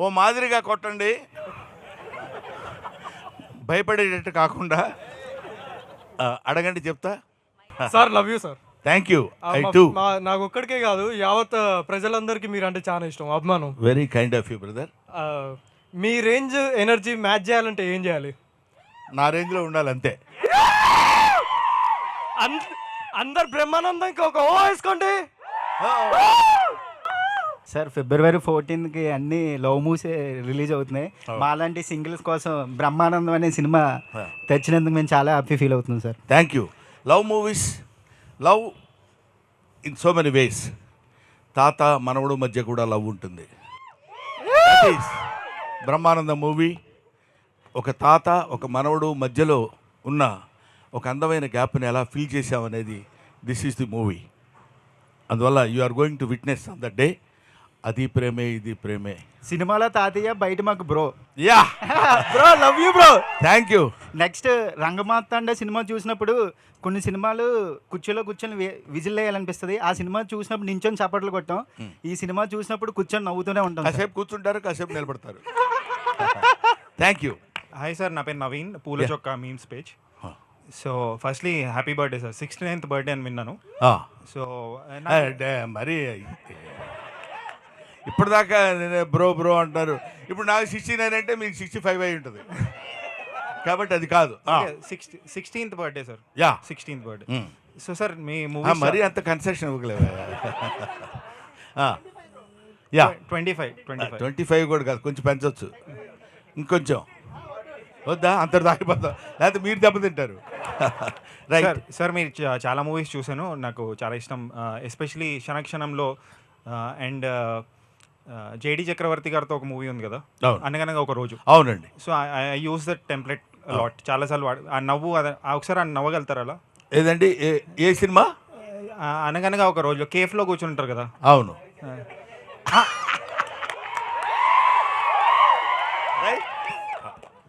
ఓ మాదిరిగా కొట్టండి, భయపడేటట్టు కాకుండా. అడగండి చెప్తా. Sir love you sir. Thank you. I two. నాకు ఒక్కడికే కాదు, యావత్ ప్రజలందరికీ మీరు అంటే చాలా ఇష్టం, అభిమానం. Very kind of you brother. Me range energy match చేయాలంటే ఏం చేయాలి? నా రేంజ్లో ఉండాలి అంతే. అందరు బ్రహ్మానందంకి ఒక ఓ వేసుకోండి. సార్ ఫిబ్రవరి 14కి అన్ని లవ్ మూవీస్ రిలీజ్ అవుతున్నాయి. మాలాంటి సింగిల్స్ కోసం బ్రహ్మానందం అనే సినిమా తెచ్చినందుకు మేము చాలా హ్యాపీ ఫీల్ అవుతున్నాం sir. Thank you. Love movies, love in so many ways. తాత మనవడు మధ్య కూడా లవ్ ఉంటుంది. That is Brahmananda movie. ఒక తాత ఒక మనవడు మధ్యలో ఉన్న ఒక అందమైన గ్యాప్ని ఎలా ఫీల్ చేసామనేది దిస్ ఈస్ ది మూవీ. అందువల్ల you are going to witness on the day. అది ప్రేమే ఇది ప్రేమే. సినిమాలో తాతయ్య, బయట మాకు bro. Yeah bro love you bro. Thank you. Next Rangamarthanda cinema చూసినప్పుడు కొన్ని సినిమాలు కుర్చీలో కూర్చొని విజిల్ వేయాలనిపిస్తుంది. ఆ సినిమా చూసినప్పుడు నించొని చప్పట్లు కొట్టాం. ఈ సినిమా చూసినప్పుడు కూర్చొని నవ్వుతూనే ఉంటాం. కాసేపు కూర్చుంటారు, కాసేపు నిలబడతారు. Thank you. హాయ్ సార్, నా పేరు నవీన్, పూల చొక్కా memes page. So firstly happy birthday sir. 69th birthday అని విన్నాను. సో మరి ఇప్పటిదాకా బ్రో బ్రో అంటారు. ఇప్పుడు నాకు 69 అంటే మీకు 65 అయి ఉంటుంది కాబట్టి అది కాదు. 16th birthday sir. Yeah 16th birthday. So sir మీ మూవీ మరీ అంత కన్సెషన్ ఇవ్వలేవు. యా 25 కూడా కాదు, కొంచెం పెంచవచ్చు ఇంకొంచెం. వద్దా అంత దాగిపోతాం, లేకపోతే మీరు దెబ్బతింటారు. రైట్ సార్ మీరు చాలా మూవీస్ చూశాను, నాకు చాలా ఇష్టం. ఎస్పెషలీ క్షణక్షణంలో అండ్ జేడి చక్రవర్తి గారితో ఒక మూవీ ఉంది కదా, అనగనగా ఒక రోజు. అవునండి. So I use that template lot, చాలాసార్లు ఆ నవ్వు ఒకసారి ఆ నవ్వగలుగుతారు అలా? ఏదండి ఏ సినిమా? అనగనగా ఒక రోజు కేఫ్లో కూర్చుంటారు కదా. అవును.